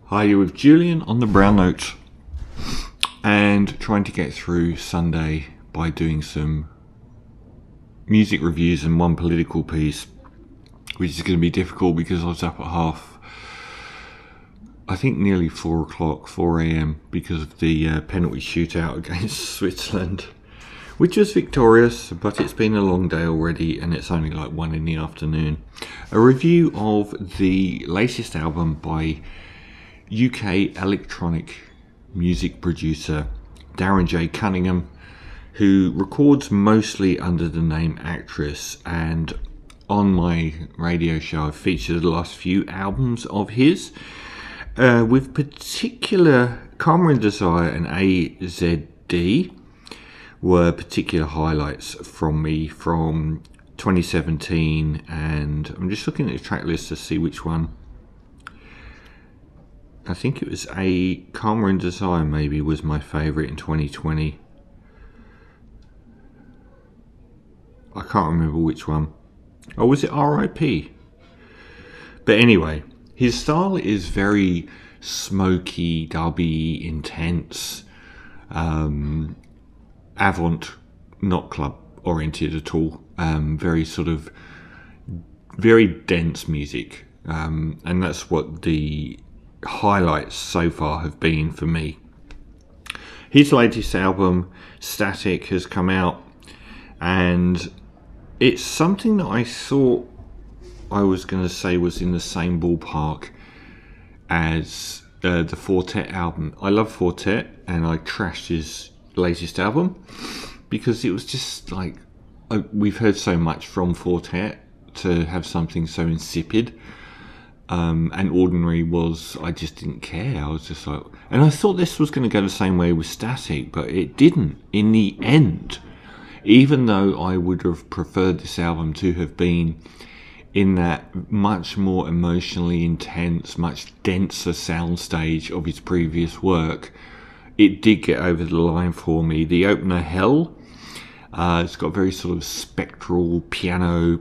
Hi, you're with Julian on the Brown Note and trying to get through Sunday by doing some music reviews and one political piece, which is going to be difficult because I was up at nearly 4 o'clock, 4 a.m. because of the penalty shootout against Switzerland, which was victorious, but it's been a long day already and it's only like 1 in the afternoon. A review of the latest album by UK electronic music producer Darren J. Cunningham, who records mostly under the name Actress, and on my radio show I've featured the last few albums of his, with particular Karma and Desire and AZD were particular highlights from me from 2017, and I'm just looking at the track list to see which one. I think it was Karma and Desire maybe was my favourite in 2020. I can't remember which one. Or was it RIP? But anyway, his style is very smoky, dubby, intense, avant, not club oriented at all. Very dense music. And that's what the highlights so far have been for me. His latest album, Statik, has come out, and it's something that I thought I was going to say was in the same ballpark as the Four Tet album. I love Four Tet, and I trashed his latest album because it was just like, we've heard so much from Four Tet to have something so insipid. And Ordinary was, I just didn't care. I was just like, and I thought this was going to go the same way with Statik, but it didn't in the end. Even though I would have preferred this album to have been in that much more emotionally intense, much denser soundstage of his previous work, it did get over the line for me. The opener, Hell, it's got very sort of spectral piano.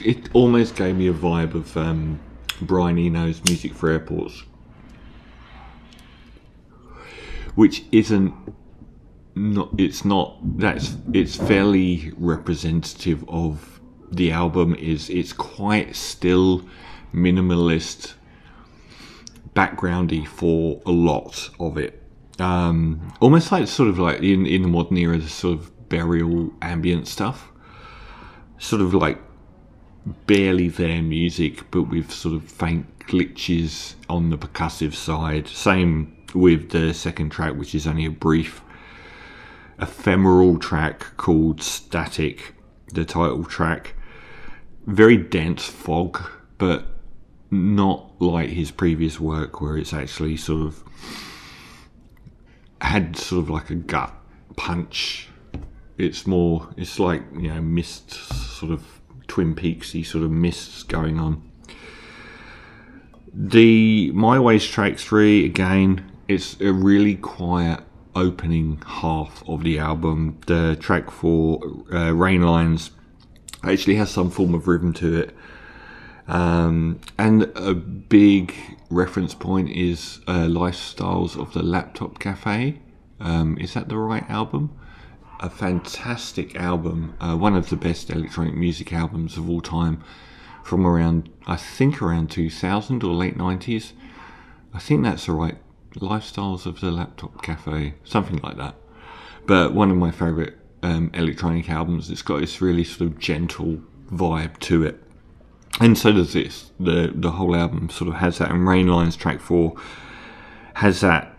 It almost gave me a vibe of Brian Eno's Music for Airports, which it's fairly representative of the album. It's quite still, minimalist, backgroundy for a lot of it. Almost like sort of like in the modern era, the sort of burial ambient stuff, sort of like barely there music, but with sort of faint glitches on the percussive side. Same with the second track, which is only a brief ephemeral track called Statik, the title track. Very dense fog, but not like his previous work where it's actually sort of had sort of like a gut punch. It's like, you know, mist, sort of Twin Peaksy sort of mists going on. The My Ways track 3, again, it's a really quiet opening half of the album. The track 4, Rain Lines, actually has some form of rhythm to it. And a big reference point is Lifestyles of the Laptop Cafe. Is that the right album? A fantastic album, one of the best electronic music albums of all time, from around 2000 or late 90s. I think that's the right, Lifestyles of the Laptop Cafe, something like that. But one of my favourite electronic albums. It's got this really sort of gentle vibe to it, and so does this. The whole album sort of has that, and Rain Lines track 4 has that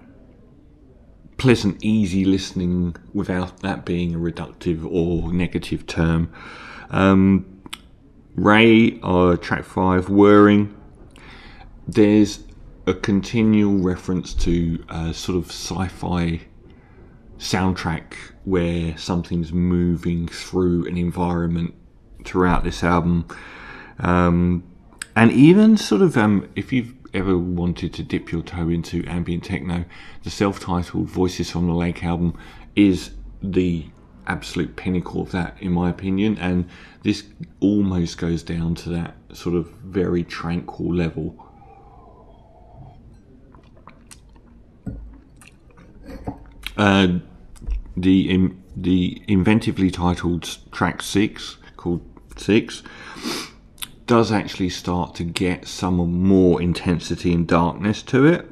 pleasant, easy listening without that being a reductive or negative term. Ray, track 5, Whirring. There's a continual reference to sort of sci-fi soundtrack where something's moving through an environment throughout this album. And even sort of, if you've ever wanted to dip your toe into ambient techno, the self-titled Voices from the Lake album is the absolute pinnacle of that, in my opinion, and this almost goes down to that sort of very tranquil level. The inventively titled track 6, called 6, does actually start to get some more intensity and darkness to it,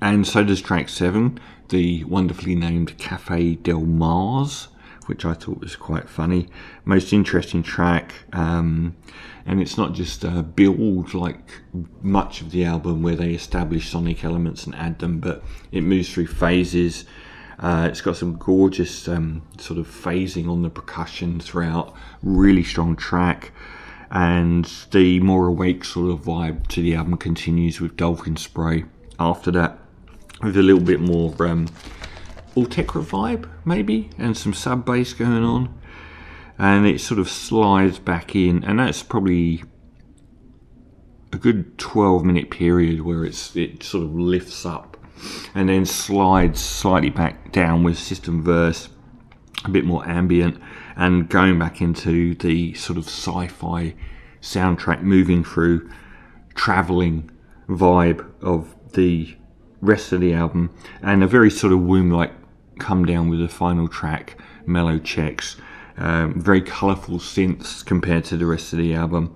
and so does track 7, the wonderfully named Cafe Del Mars, which I thought was quite funny. Most interesting track, and it's not just a build like much of the album where they establish sonic elements and add them, but it moves through phases. It's got some gorgeous sort of phasing on the percussion throughout, really strong track, and the more awake sort of vibe to the album continues with Dolphin Spray after that, with a little bit more Ultegra vibe maybe, and some sub bass going on, and it sort of slides back in, and that's probably a good 12-minute period where it sort of lifts up and then slides slightly back down with system verse, a bit more ambient, and going back into the sort of sci-fi soundtrack, moving through travelling vibe of the rest of the album, and a very sort of womb-like come down with the final track, Mellow Checks. Very colourful synths compared to the rest of the album.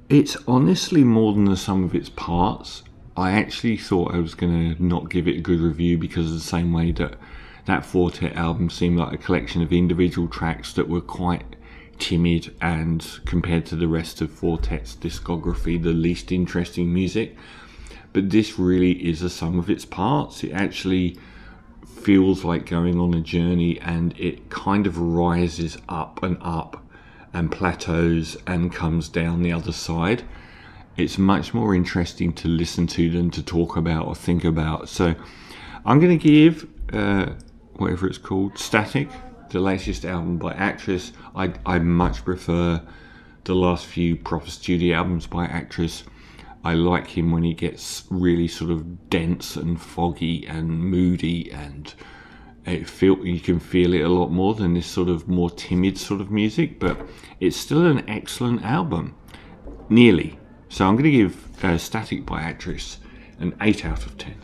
It's honestly more than the sum of its parts. I actually thought I was going to not give it a good review because of the same way that Four Tet album seemed like a collection of individual tracks that were quite timid and, compared to the rest of Four Tet's discography, the least interesting music. But this really is a sum of its parts. It actually feels like going on a journey, and it kind of rises up and plateaus and comes down the other side. It's much more interesting to listen to than to talk about or think about. So I'm going to give whatever it's called, Statik, the latest album by Actress. I much prefer the last few proper studio albums by Actress. I like him when he gets really sort of dense and foggy and moody, and you can feel it a lot more than this sort of more timid sort of music, but it's still an excellent album, nearly. So I'm going to give Statik by Actress an 8 out of 10.